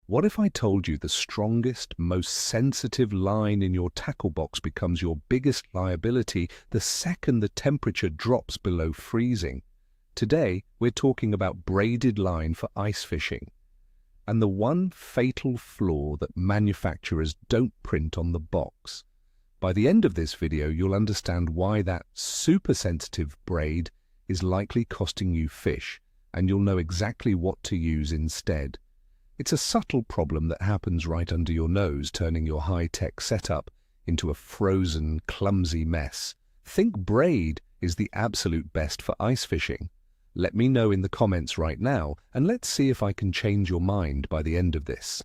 What if I told you the strongest, most sensitive line in your tackle box becomes your biggest liability the second the temperature drops below freezing? Today, we're talking about braided line for ice fishing, and the one fatal flaw that manufacturers don't print on the box. By the end of this video, you'll understand why that super sensitive braid is likely costing you fish, and you'll know exactly what to use instead. It's a subtle problem that happens right under your nose, turning your high-tech setup into a frozen, clumsy mess. Think braid is the absolute best for ice fishing. Let me know in the comments right now, and let's see if I can change your mind by the end of this.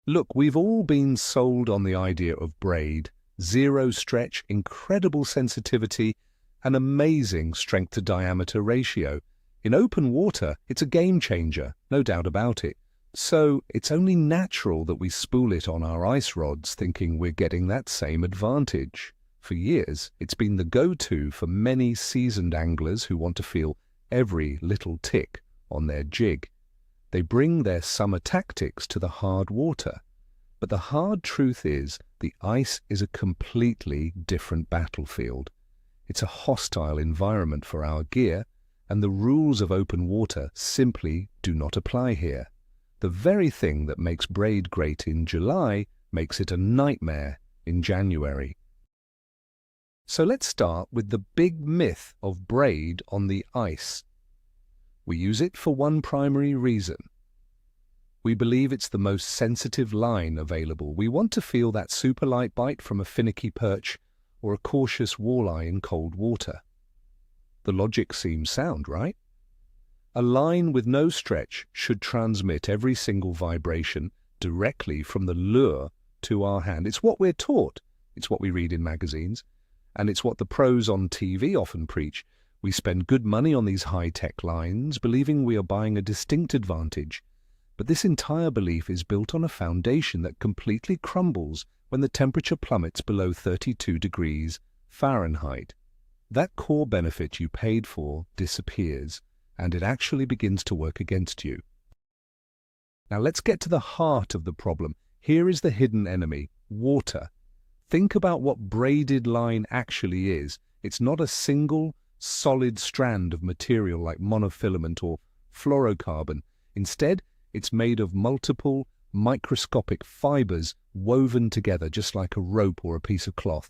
Look, we've all been sold on the idea of braid: zero stretch, incredible sensitivity, and amazing strength-to-diameter ratio. In open water, it's a game changer, no doubt about it. So it's only natural that we spool it on our ice rods thinking we're getting that same advantage. For years, it's been the go-to for many seasoned anglers who want to feel every little tick on their jig. They bring their summer tactics to the hard water. But the hard truth is, the ice is a completely different battlefield. It's a hostile environment for our gear, and the rules of open water simply do not apply here. The very thing that makes braid great in July makes it a nightmare in January. So let's start with the big myth of braid on the ice. We use it for one primary reason. We believe it's the most sensitive line available. We want to feel that super light bite from a finicky perch or a cautious walleye in cold water. The logic seems sound, right? A line with no stretch should transmit every single vibration directly from the lure to our hand. It's what we're taught. It's what we read in magazines. And it's what the pros on TV often preach. We spend good money on these high-tech lines, believing we are buying a distinct advantage. But this entire belief is built on a foundation that completely crumbles when the temperature plummets below 32 degrees Fahrenheit. That core benefit you paid for disappears, and it actually begins to work against you. Now let's get to the heart of the problem. Here is the hidden enemy: water. Think about what braided line actually is. It's not a single, solid strand of material like monofilament or fluorocarbon. Instead, it's made of multiple, microscopic fibers woven together just like a rope or a piece of cloth.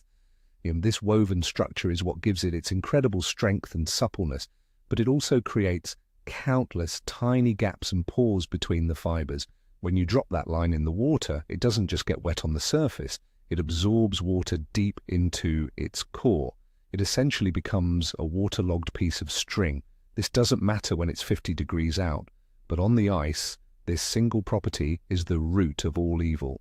This woven structure is what gives it its incredible strength and suppleness, but it also creates countless tiny gaps and pores between the fibers. When you drop that line in the water, it doesn't just get wet on the surface, it absorbs water deep into its core. It essentially becomes a waterlogged piece of string. This doesn't matter when it's 50 degrees out, but on the ice, this single property is the root of all evil.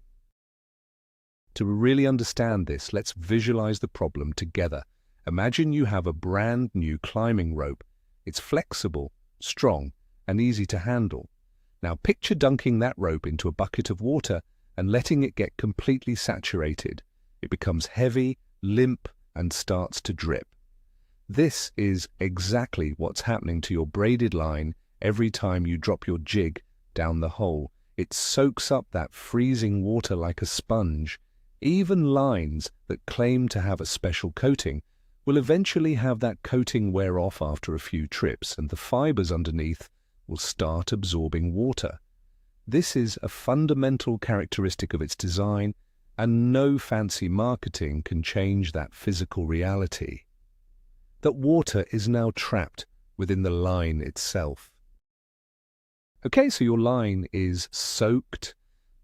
To really understand this, let's visualize the problem together. Imagine you have a brand new climbing rope. It's flexible, strong, and easy to handle. Now picture dunking that rope into a bucket of water and letting it get completely saturated. It becomes heavy, limp, and starts to drip. This is exactly what's happening to your braided line every time you drop your jig down the hole. It soaks up that freezing water like a sponge. Even lines that claim to have a special coating will eventually have that coating wear off after a few trips, and the fibers underneath will start absorbing water. This is a fundamental characteristic of its design, and no fancy marketing can change that physical reality. That water is now trapped within the line itself. Okay, so your line is soaked.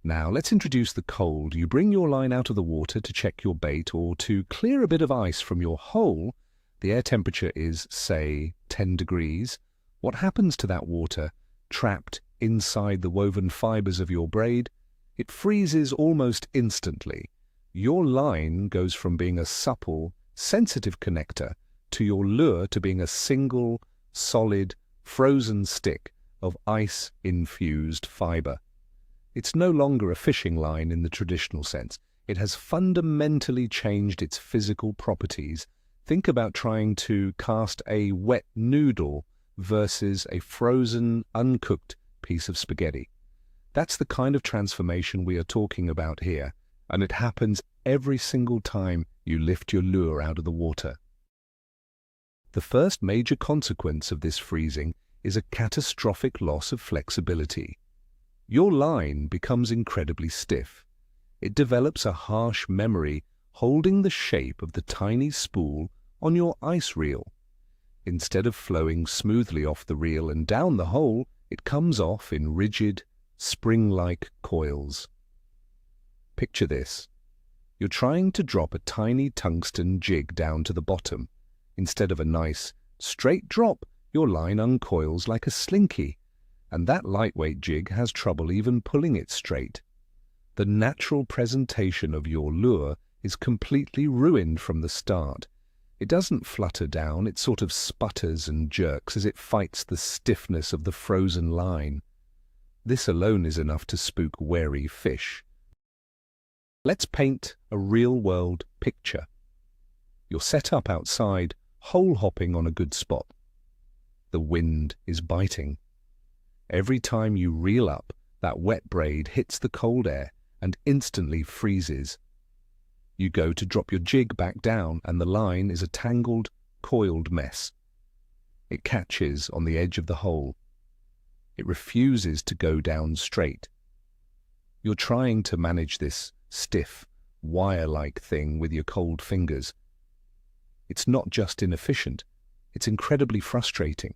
Now let's introduce the cold. You bring your line out of the water to check your bait or to clear a bit of ice from your hole. The air temperature is, say, 10 degrees. What happens to that water trapped inside the woven fibers of your braid? It freezes almost instantly. Your line goes from being a supple, sensitive connector to your lure to being a single, solid, frozen stick of ice-infused fiber. It's no longer a fishing line in the traditional sense. It has fundamentally changed its physical properties. Think about trying to cast a wet noodle versus a frozen, uncooked piece of spaghetti. That's the kind of transformation we are talking about here, and it happens every single time you lift your lure out of the water. The first major consequence of this freezing is a catastrophic loss of flexibility. Your line becomes incredibly stiff. It develops a harsh memory holding the shape of the tiny spool on your ice reel. Instead of flowing smoothly off the reel and down the hole, it comes off in rigid, spring-like coils. Picture this. You're trying to drop a tiny tungsten jig down to the bottom. Instead of a nice, straight drop, your line uncoils like a slinky, and that lightweight jig has trouble even pulling it straight. The natural presentation of your lure is completely ruined from the start. It doesn't flutter down, it sort of sputters and jerks as it fights the stiffness of the frozen line. This alone is enough to spook wary fish. Let's paint a real-world picture. You're set up outside, hole-hopping on a good spot. The wind is biting. Every time you reel up, that wet braid hits the cold air and instantly freezes. You go to drop your jig back down and the line is a tangled, coiled mess. It catches on the edge of the hole. It refuses to go down straight. You're trying to manage this stiff, wire-like thing with your cold fingers. It's not just inefficient, it's incredibly frustrating.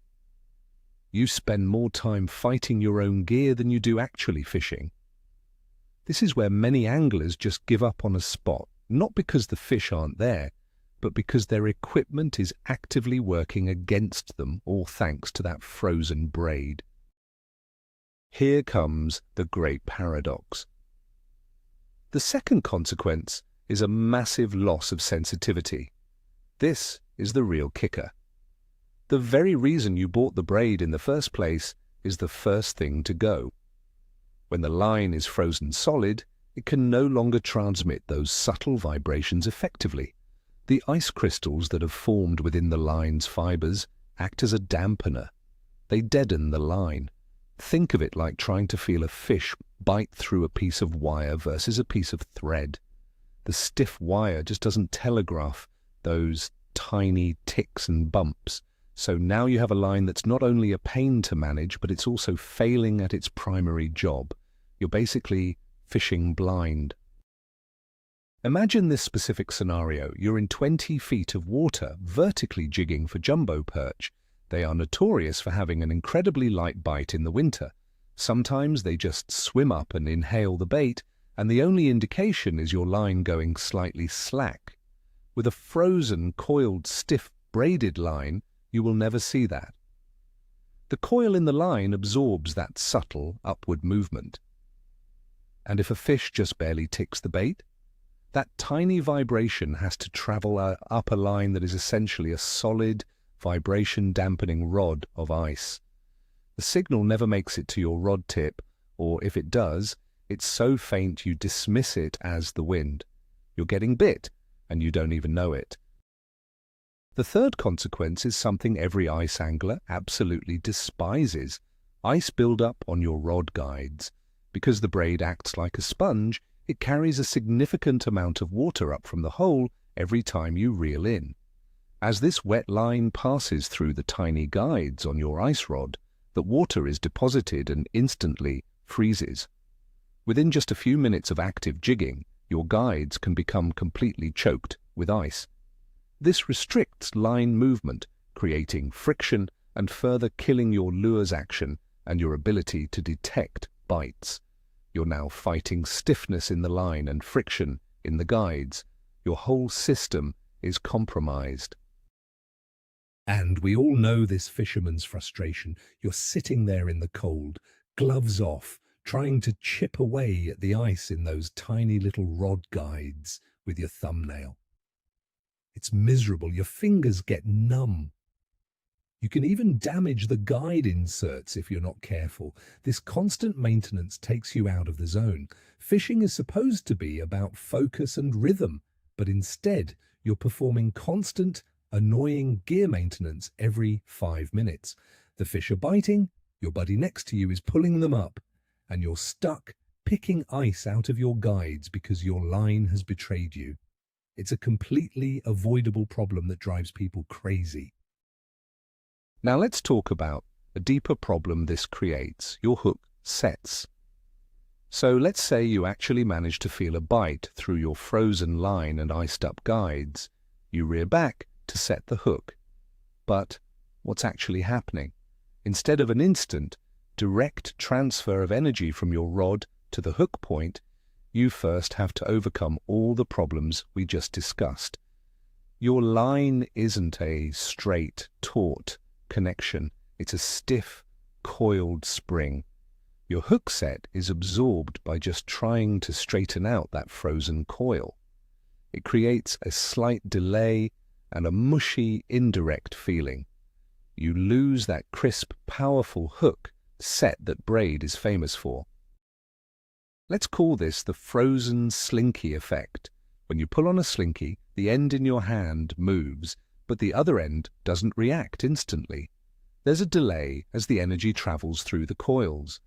You spend more time fighting your own gear than you do actually fishing. This is where many anglers just give up on a spot, not because the fish aren't there, but because their equipment is actively working against them, all thanks to that frozen braid. Here comes the great paradox. The second consequence is a massive loss of sensitivity. This is the real kicker. The very reason you bought the braid in the first place is the first thing to go. When the line is frozen solid, it can no longer transmit those subtle vibrations effectively. The ice crystals that have formed within the line's fibers act as a dampener. They deaden the line. Think of it like trying to feel a fish bite through a piece of wire versus a piece of thread. The stiff wire just doesn't telegraph those tiny ticks and bumps. So now you have a line that's not only a pain to manage, but it's also failing at its primary job. You're basically fishing blind. Imagine this specific scenario. You're in 20 feet of water, vertically jigging for jumbo perch. They are notorious for having an incredibly light bite in the winter. Sometimes they just swim up and inhale the bait, and the only indication is your line going slightly slack. With a frozen, coiled, stiff, braided line, you will never see that. The coil in the line absorbs that subtle upward movement. And if a fish just barely ticks the bait, that tiny vibration has to travel up a line that is essentially a solid, vibration-dampening rod of ice. The signal never makes it to your rod tip, or if it does, it's so faint you dismiss it as the wind. You're getting bit, and you don't even know it. The third consequence is something every ice angler absolutely despises: ice buildup on your rod guides. Because the braid acts like a sponge, it carries a significant amount of water up from the hole every time you reel in. As this wet line passes through the tiny guides on your ice rod, the water is deposited and instantly freezes. Within just a few minutes of active jigging, your guides can become completely choked with ice. This restricts line movement, creating friction and further killing your lure's action and your ability to detect bites. You're now fighting stiffness in the line and friction in the guides. Your whole system is compromised. And we all know this fisherman's frustration. You're sitting there in the cold, gloves off, trying to chip away at the ice in those tiny little rod guides with your thumbnail. It's miserable. Your fingers get numb. You can even damage the guide inserts if you're not careful. This constant maintenance takes you out of the zone. Fishing is supposed to be about focus and rhythm, but instead you're performing constant, annoying gear maintenance every 5 minutes. The fish are biting, your buddy next to you is pulling them up, and you're stuck picking ice out of your guides because your line has betrayed you. It's a completely avoidable problem that drives people crazy. Now let's talk about a deeper problem this creates: your hook sets. So let's say you actually manage to feel a bite through your frozen line and iced up guides. You rear back to set the hook. But what's actually happening? Instead of an instant, direct transfer of energy from your rod to the hook point, you first have to overcome all the problems we just discussed. Your line isn't a straight, taut connection. It's a stiff, coiled spring. Your hook set is absorbed by just trying to straighten out that frozen coil. It creates a slight delay and a mushy, indirect feeling. You lose that crisp, powerful hook set that braid is famous for. Let's call this the frozen slinky effect. When you pull on a slinky, the end in your hand moves, but the other end doesn't react instantly. There's a delay as the energy travels through the coils.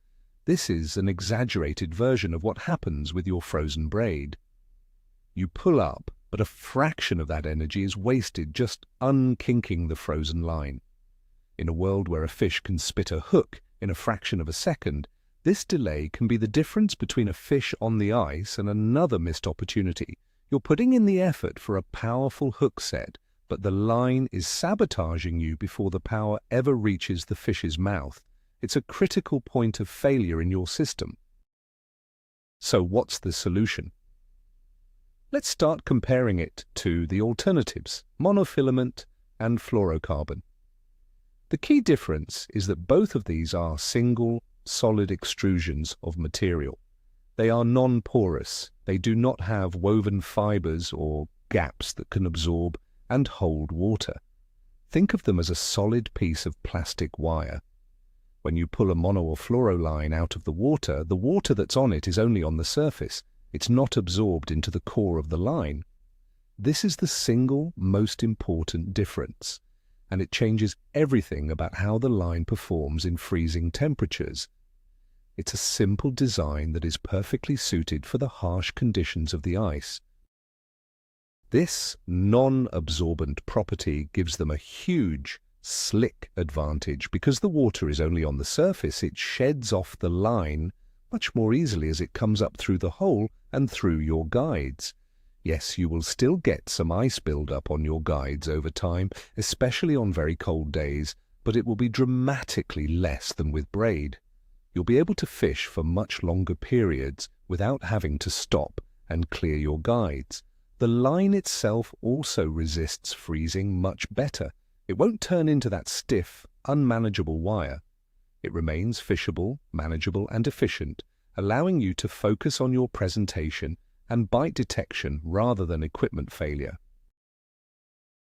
This is an exaggerated version of what happens with your frozen braid. You pull up, but a fraction of that energy is wasted just unkinking the frozen line. In a world where a fish can spit a hook in a fraction of a second, this delay can be the difference between a fish on the ice and another missed opportunity. You're putting in the effort for a powerful hook set, but the line is sabotaging you before the power ever reaches the fish's mouth. It's a critical point of failure in your system. So what's the solution? Let's start comparing it to the alternatives, monofilament and fluorocarbon. The key difference is that both of these are single, solid extrusions of material. They are non-porous. They do not have woven fibers or gaps that can absorb and hold water. Think of them as a solid piece of plastic wire. When you pull a mono or fluoro line out of the water that's on it is only on the surface. It's not absorbed into the core of the line. This is the single most important difference, and it changes everything about how the line performs in freezing temperatures. It's a simple design that is perfectly suited for the harsh conditions of the ice. This non-absorbent property gives them a huge, slick advantage. Because the water is only on the surface, it sheds off the line much more easily as it comes up through the hole and through your guides. Yes, you will still get some ice build-up on your guides over time, especially on very cold days, but it will be dramatically less than with braid. You'll be able to fish for much longer periods without having to stop and clear your guides. The line itself also resists freezing much better. It won't turn into that stiff, unmanageable wire. It remains fishable, manageable, and efficient, allowing you to focus on your presentation and bite detection rather than equipment failure.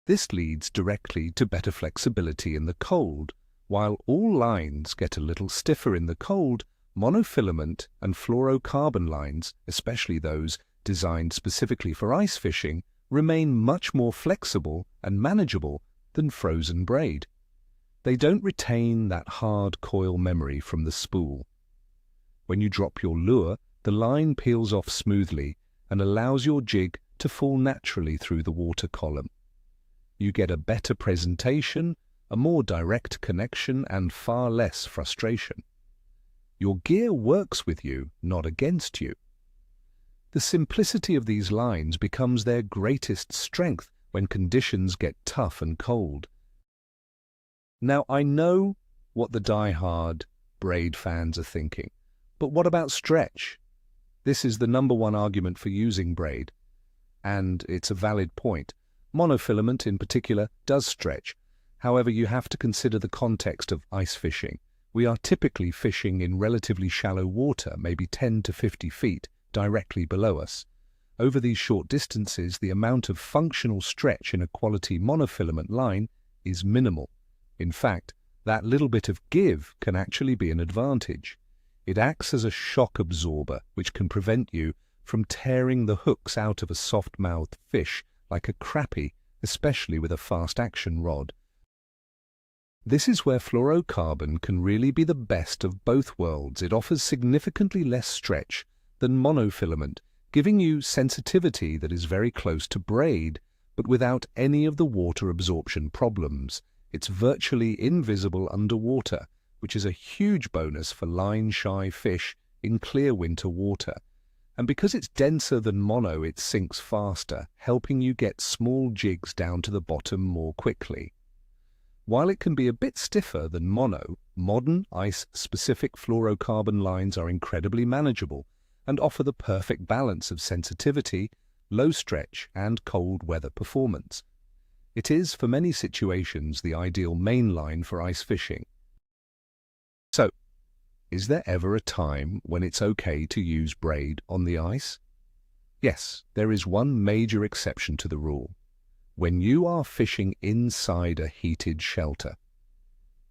This leads directly to better flexibility in the cold. While all lines get a little stiffer in the cold, monofilament and fluorocarbon lines, especially those designed specifically for ice fishing, remain much more flexible and manageable than frozen braid. They don't retain that hard coil memory from the spool. When you drop your lure, the line peels off smoothly and allows your jig to fall naturally through the water column. You get a better presentation, a more direct connection, and far less frustration. Your gear works with you, not against you. The simplicity of these lines becomes their greatest strength when conditions get tough and cold. Now, I know what the die-hard braid fans are thinking, but what about stretch? This is the #1 argument for using braid, and it's a valid point. Monofilament in particular does stretch. However, you have to consider the context of ice fishing. We are typically fishing in relatively shallow water, maybe 10 to 50 feet, directly below us. Over these short distances, the amount of functional stretch in a quality monofilament line is minimal. In fact, that little bit of give can actually be an advantage. It acts as a shock absorber, which can prevent you from tearing the hooks out of a soft-mouthed fish like a crappie, especially with a fast-action rod. This is where fluorocarbon can really be the best of both worlds. It offers significantly less stretch than monofilament, giving you sensitivity that is very close to braid, but without any of the water absorption problems. It's virtually invisible underwater, which is a huge bonus for line-shy fish in clear winter water. And because it's denser than mono, it sinks faster, helping you get small jigs down to the bottom more quickly. While it can be a bit stiffer than mono, modern ice-specific fluorocarbon lines are incredibly manageable and offer the perfect balance of sensitivity, low stretch, and cold weather performance. It is, for many situations, the ideal main line for ice fishing. So, is there ever a time when it's okay to use braid on the ice? Yes, there is one major exception to the rule. When you are fishing inside a heated shelter.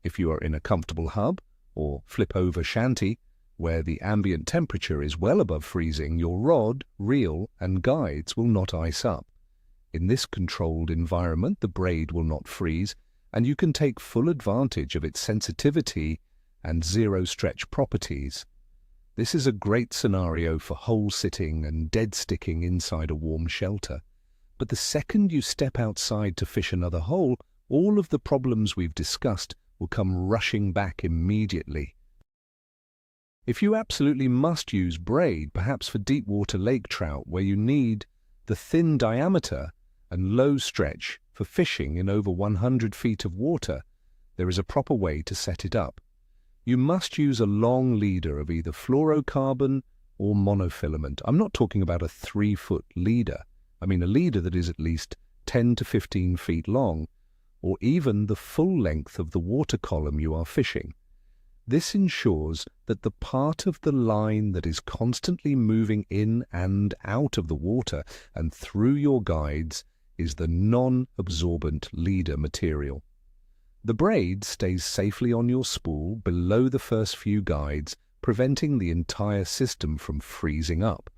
If you are in a comfortable hub or flip-over shanty, where the ambient temperature is well above freezing, your rod, reel, and guides will not ice up. In this controlled environment, the braid will not freeze, and you can take full advantage of its sensitivity and zero-stretch properties. This is a great scenario for hole-sitting and dead-sticking inside a warm shelter. But the second you step outside to fish another hole, all of the problems we've discussed will come rushing back immediately. If you absolutely must use braid, perhaps for deep water lake trout where you need the thin diameter and low stretch for fishing in over 100 feet of water, there is a proper way to set it up. You must use a long leader of either fluorocarbon or monofilament. I'm not talking about a 3-foot leader. I mean a leader that is at least 10 to 15 feet long, or even the full length of the water column you are fishing. This ensures that the part of the line that is constantly moving in and out of the water and through your guides is the non-absorbent leader material. The braid stays safely on your spool below the first few guides, preventing the entire system from freezing up.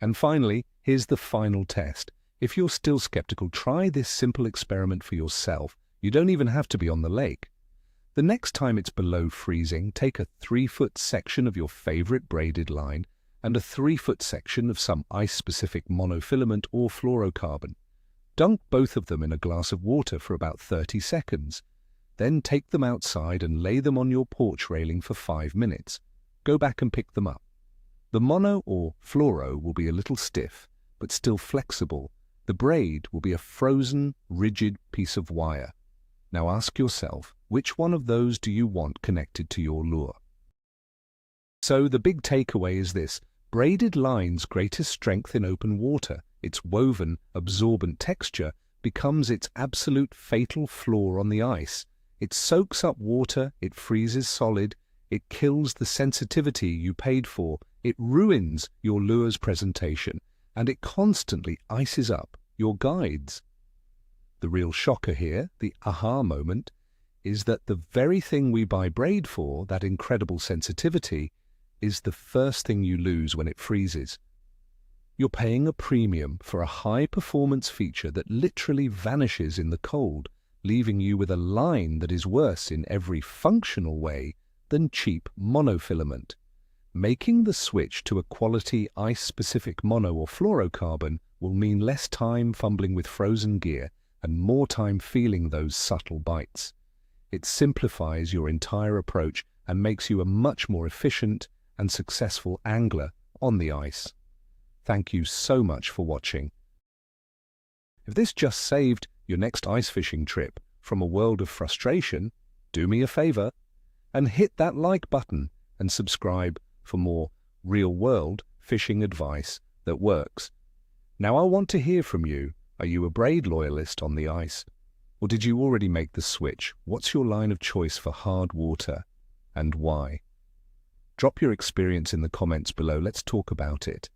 And finally, here's the final test. If you're still skeptical, try this simple experiment for yourself. You don't even have to be on the lake. The next time it's below freezing, take a 3-foot section of your favorite braided line and a 3-foot section of some ice-specific monofilament or fluorocarbon. Dunk both of them in a glass of water for about 30 seconds. Then take them outside and lay them on your porch railing for 5 minutes. Go back and pick them up. The mono or fluoro will be a little stiff, but still flexible. The braid will be a frozen, rigid piece of wire. Now ask yourself, which one of those do you want connected to your lure? So the big takeaway is this: braided line's greatest strength in open water, its woven, absorbent texture, becomes its absolute fatal flaw on the ice. It soaks up water, it freezes solid, it kills the sensitivity you paid for, it ruins your lure's presentation, and it constantly ices up your guides. The real shocker here, the aha moment, is that the very thing we buy braid for, that incredible sensitivity, is the first thing you lose when it freezes. You're paying a premium for a high-performance feature that literally vanishes in the cold, leaving you with a line that is worse in every functional way than cheap monofilament. Making the switch to a quality ice-specific mono or fluorocarbon will mean less time fumbling with frozen gear and more time feeling those subtle bites. It simplifies your entire approach and makes you a much more efficient and successful angler on the ice. Thank you so much for watching. If this just saved your next ice fishing trip from a world of frustration, do me a favor and hit that like button and subscribe for more real-world fishing advice that works. Now I want to hear from you. Are you a braid loyalist on the ice? Or did you already make the switch? What's your line of choice for hard water and why? Drop your experience in the comments below. Let's talk about it.